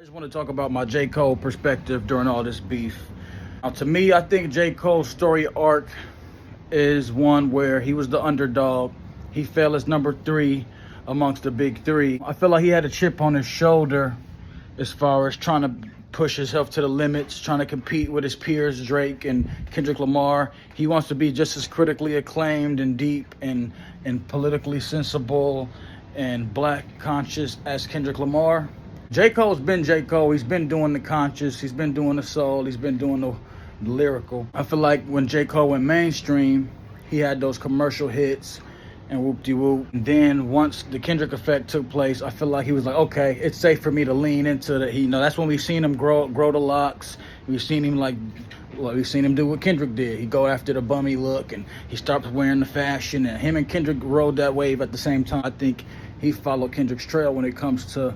just want to talk about my J. Cole perspective during all this beef. Now, to me, I think J. Cole's story arc is one where he was the underdog. He fell as number 3 amongst the big 3. I feel like he had a chip on his shoulder as far as trying to push himself to the limits, trying to compete with his peers, Drake and Kendrick Lamar. He wants to be just as critically acclaimed and deep and politically sensible and black conscious as Kendrick Lamar. J. Cole's been J. Cole. He's been doing the conscious. He's been doing the soul. He's been doing the lyrical. I feel like when J. Cole went mainstream, he had those commercial hits and whoop-de-whoop. And then once the Kendrick effect took place, I feel like he was like, okay, it's safe for me to lean into the, that's when we've seen him grow the locks. We've seen him we've seen him do what Kendrick did. He go after the bummy look and he stopped wearing the fashion, and him and Kendrick rode that wave at the same time. I think he followed Kendrick's trail when it comes to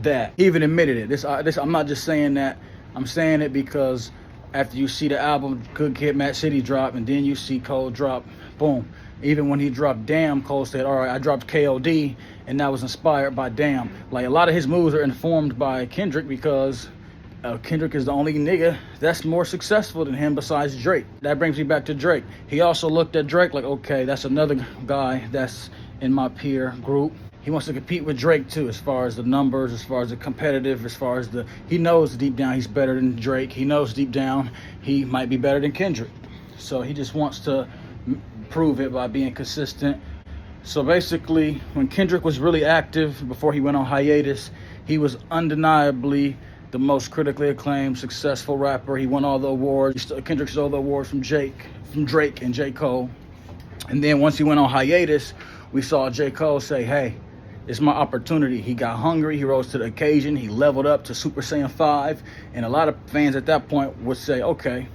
that. He even admitted it. This I'm not just saying that. I'm saying it because after you see the album Good Kid, Mad City drop, and then you see Cole drop, boom. Even when he dropped Damn, Cole said, all right, I dropped KOD, and that was inspired by Damn. Like, a lot of his moves are informed by Kendrick because Kendrick is the only nigga that's more successful than him besides Drake. That brings me back to Drake. He also looked at Drake like, okay, that's another guy that's in my peer group. He wants to compete with Drake too, as far as the numbers, as far as the competitive, as far as he knows deep down he's better than Drake. He knows deep down he might be better than Kendrick. So he just wants to prove it by being consistent. So basically, when Kendrick was really active before he went on hiatus, he was undeniably the most critically acclaimed, successful rapper. He won all the awards. Kendrick stole the awards from Drake and J. Cole. And then once he went on hiatus, we saw J. Cole say, hey, it's my opportunity. He got hungry. He rose to the occasion. He leveled up to Super Saiyan 5. And a lot of fans at that point would say, okay,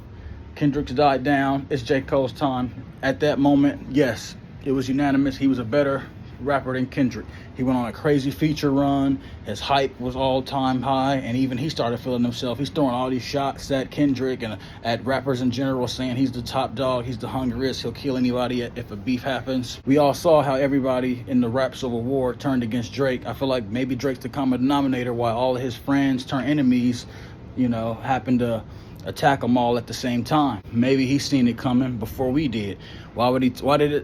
Kendrick's died down. It's J. Cole's time. At that moment, yes, it was unanimous. He was a better rapper than Kendrick. He went on a crazy feature run. His hype was all-time high, and even he started feeling himself. He's throwing all these shots at Kendrick and at rappers in general, saying he's the top dog, he's the hungriest, he'll kill anybody if a beef happens. We all saw how everybody in the rap civil war turned against Drake. I feel like maybe Drake's the common denominator while all of his friends turned enemies, happened to attack them all at the same time. Maybe he's seen it coming before we did. I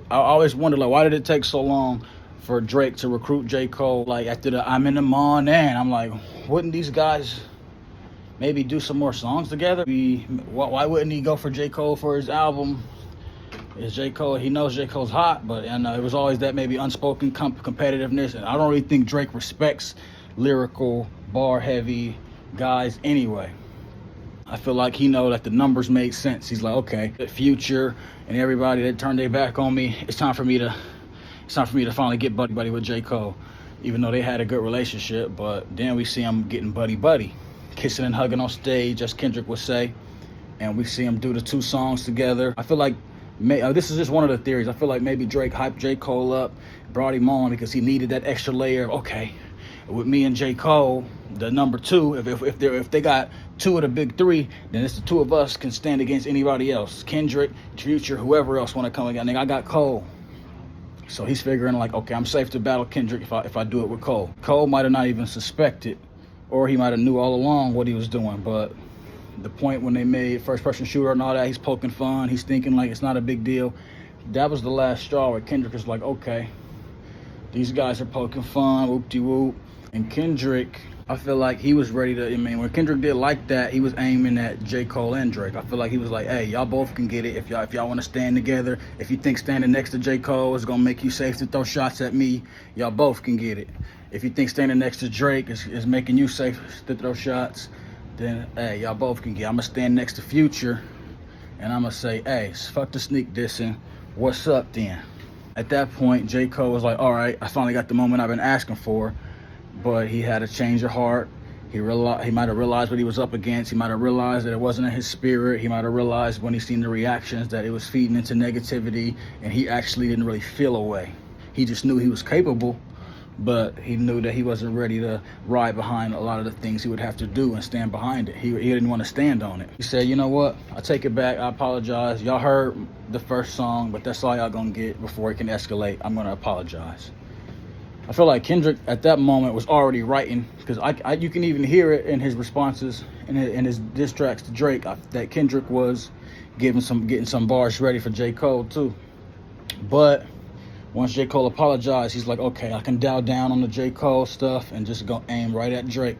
always wondered, why did it take so long for Drake to recruit J. Cole, after the I'm in the morning? I'm like, wouldn't these guys maybe do some more songs together? Why wouldn't he go for J. Cole for his album? Is J. Cole, he knows J. Cole's hot, but it was always that maybe unspoken competitiveness, and I don't really think Drake respects lyrical, bar-heavy guys anyway. I feel like he knows that the numbers make sense. He's like, okay, the Future and everybody that turned their back on me, it's time for me to finally get buddy with J. Cole, even though they had a good relationship. But then we see him getting buddy, kissing and hugging on stage, as Kendrick would say, and we see him do the 2 songs together. I feel like this is just one of the theories. I feel like maybe Drake hyped J. Cole up, brought him on because he needed that extra layer of, okay, with me and J. Cole, the number 2, if they got 2 of the big 3, then it's the 2 of us can stand against anybody else. Kendrick, Future, whoever else want to come again. I got Cole. So he's figuring okay, I'm safe to battle Kendrick if I do it with Cole. Cole might have not even suspected, or he might have knew all along what he was doing. But the point when they made first person shooter and all that, he's poking fun. He's thinking it's not a big deal. That was the last straw where Kendrick was like, okay, these guys are poking fun, whoop-de-whoop. And Kendrick, I feel like he was ready to, when Kendrick did like that, he was aiming at J. Cole and Drake. I feel like he was like, hey, y'all both can get it if y'all want to stand together. If you think standing next to J. Cole is going to make you safe to throw shots at me, y'all both can get it. If you think standing next to Drake is making you safe to throw shots, then, hey, y'all both can get it. I'm going to stand next to Future, and I'm going to say, hey, fuck the sneak dissing. What's up then? At that point, J. Cole was like, all right, I finally got the moment I've been asking for. But he had a change of heart. He might have realized what he was up against. He might have realized that it wasn't in his spirit. He might have realized when he seen the reactions that it was feeding into negativity, and he actually didn't really feel a way. He just knew he was capable, but he knew that he wasn't ready to ride behind a lot of the things he would have to do and stand behind it. He didn't want to stand on it. He said, you know what? I take it back. I apologize. Y'all heard the first song, but that's all y'all gonna get before it can escalate. I'm gonna apologize. I feel like Kendrick at that moment was already writing, because you can even hear it in his responses in his diss tracks to Drake, that Kendrick was getting some bars ready for J. Cole too. But once J. Cole apologized, he's like, okay, I can dial down on the J. Cole stuff and just go aim right at Drake.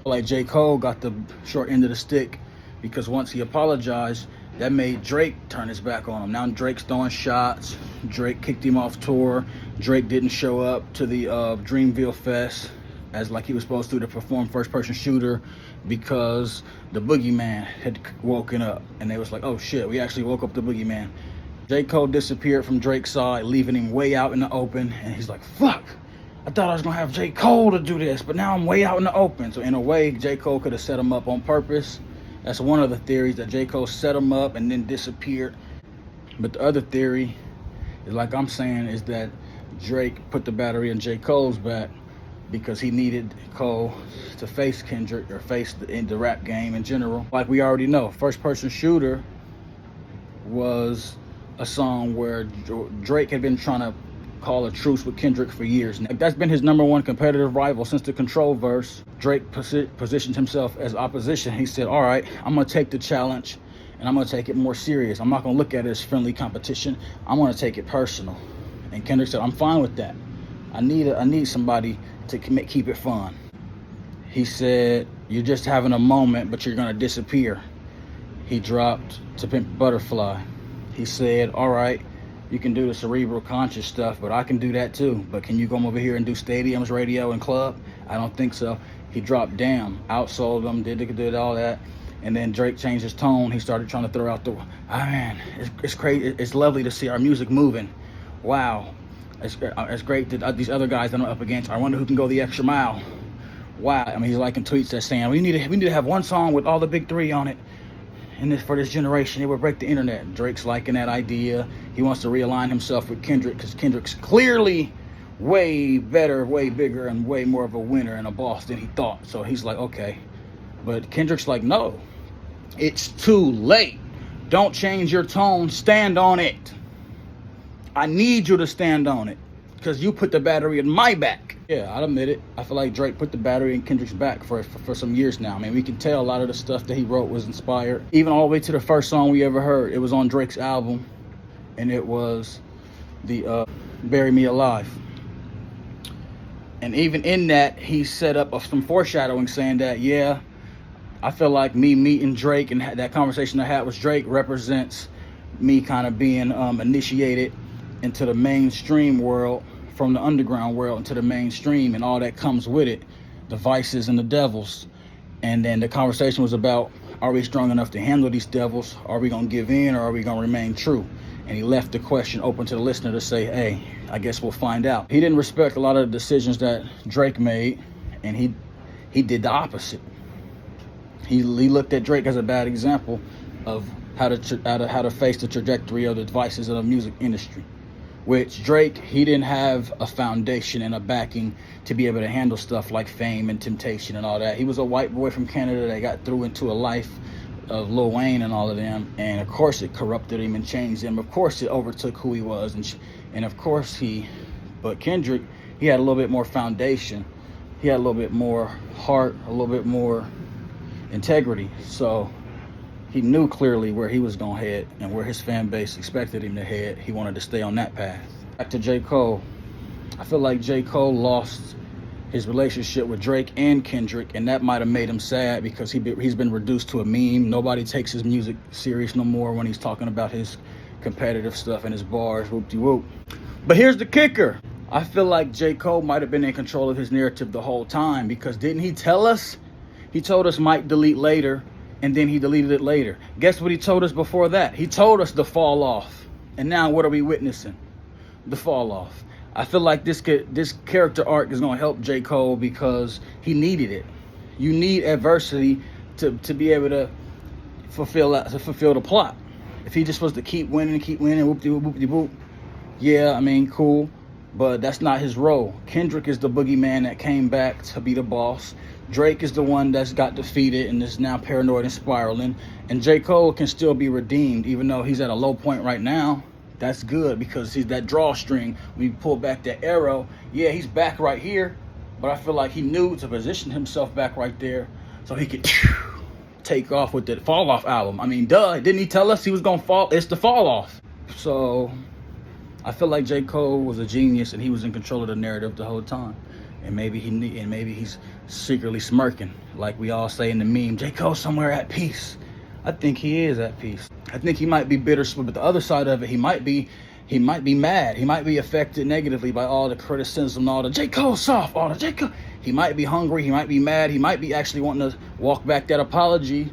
Like J. Cole got the short end of the stick, because once he apologized, that made Drake turn his back on him. Now Drake's throwing shots. Drake kicked him off tour. Drake didn't show up to the Dreamville Fest as like he was supposed to perform First Person Shooter, because the boogeyman had woken up, and they was like, oh shit, we actually woke up the boogeyman. J. Cole disappeared from Drake's side, leaving him way out in the open, and he's like, fuck, I thought I was gonna have J. Cole to do this, but now I'm way out in the open. So in a way, J. Cole could have set him up on purpose. That's one of the theories, that J. Cole set him up and then disappeared. But the other theory is, like I'm saying, is that Drake put the battery in J. Cole's back because he needed Cole to face Kendrick, or face the rap game in general. Like we already know, First Person Shooter was a song where Drake had been trying to call a truce with Kendrick for years. Now, that's been his #1 competitive rival since the Control verse. Drake positioned himself as opposition. He said, all right, I'm gonna take the challenge and I'm gonna take it more serious. I'm not gonna look at it as friendly competition. I'm gonna take it personal. And Kendrick said, I'm fine with that. I need somebody to keep it fun. He said, you're just having a moment, but you're gonna disappear. He dropped To Pimp a Butterfly. He said, all right, you can do the cerebral conscious stuff, but I can do that too. But can you come over here and do stadiums, radio, and club? I don't think so. He dropped Damn, outsold them, did all that. And then Drake changed his tone. He started trying to throw out man, it's crazy. It's lovely to see our music moving. Wow. It's great that these other guys that I'm up against, I wonder who can go the extra mile. Wow. I mean, he's liking tweets that saying, we need to have one song with all the big three on it. And for this generation, it would break the internet. Drake's liking that idea. He wants to realign himself with Kendrick, because Kendrick's clearly way better, way bigger, and way more of a winner and a boss than he thought. So he's like, okay. But Kendrick's like, no, it's too late. Don't change your tone. Stand on it. I need you to stand on it, because you put the battery in my back. Yeah, I'll admit it. I feel like Drake put the battery in Kendrick's back for some years now. I mean, we can tell a lot of the stuff that he wrote was inspired. Even all the way to the first song we ever heard. It was on Drake's album, and it was the Bury Me Alive. And even in that, he set up some foreshadowing, saying that, yeah, I feel like me meeting Drake and that conversation I had with Drake represents me kind of being initiated into the mainstream world, from the underground world into the mainstream, and all that comes with it, the vices and the devils. And then the conversation was about, are we strong enough to handle these devils? Are we gonna give in, or are we gonna remain true? And he left the question open to the listener to say, hey, I guess we'll find out. He didn't respect a lot of the decisions that Drake made, and he did the opposite. He looked at Drake as a bad example of how to face the trajectory of the vices of the music industry. Which Drake, he didn't have a foundation and a backing to be able to handle stuff like fame and temptation and all that. He was a white boy from Canada that got through into a life of Lil Wayne and all of them. And of course it corrupted him and changed him. Of course it overtook who he was. And of course but Kendrick, he had a little bit more foundation. He had a little bit more heart, a little bit more integrity. So he knew clearly where he was going to head and where his fan base expected him to head. He wanted to stay on that path. Back to J. Cole. I feel like J. Cole lost his relationship with Drake and Kendrick, and that might have made him sad, because he's been reduced to a meme. Nobody takes his music serious no more when he's talking about his competitive stuff and his bars, whoop-de-whoop. But here's the kicker. I feel like J. Cole might have been in control of his narrative the whole time, because didn't he tell us? He told us might delete later, and then he deleted it later. Guess what he told us before that? He told us the fall off. And now what are we witnessing? The fall off. I feel like this character arc is going to help J. Cole, because he needed it. You need adversity to be able to fulfill the plot. If he just was to keep winning, whoop-de-whoop, yeah, I mean, cool. But that's not his role. Kendrick is the boogeyman that came back to be the boss. Drake is the one that's got defeated and is now paranoid and spiraling. And J. Cole can still be redeemed, even though he's at a low point right now. That's good, because he's that drawstring. When you pull back that arrow, yeah, he's back right here, but I feel like he knew to position himself back right there so he could take off with the Fall Off album. I mean, duh, didn't he tell us he was gonna fall? It's the Fall Off. So I feel like J. Cole was a genius, and he was in control of the narrative the whole time. And maybe he's secretly smirking, like we all say in the meme, J. Cole somewhere at peace. I think he is at peace. I think he might be bittersweet, but the other side of it, he might be mad. He might be affected negatively by all the criticism, all the J. Cole soft, all the J. Cole. He might be hungry. He might be mad. He might be actually wanting to walk back that apology,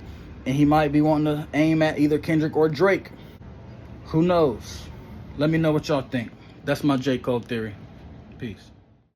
and he might be wanting to aim at either Kendrick or Drake. Who knows? Let me know what y'all think. That's my J. Cole theory. Peace.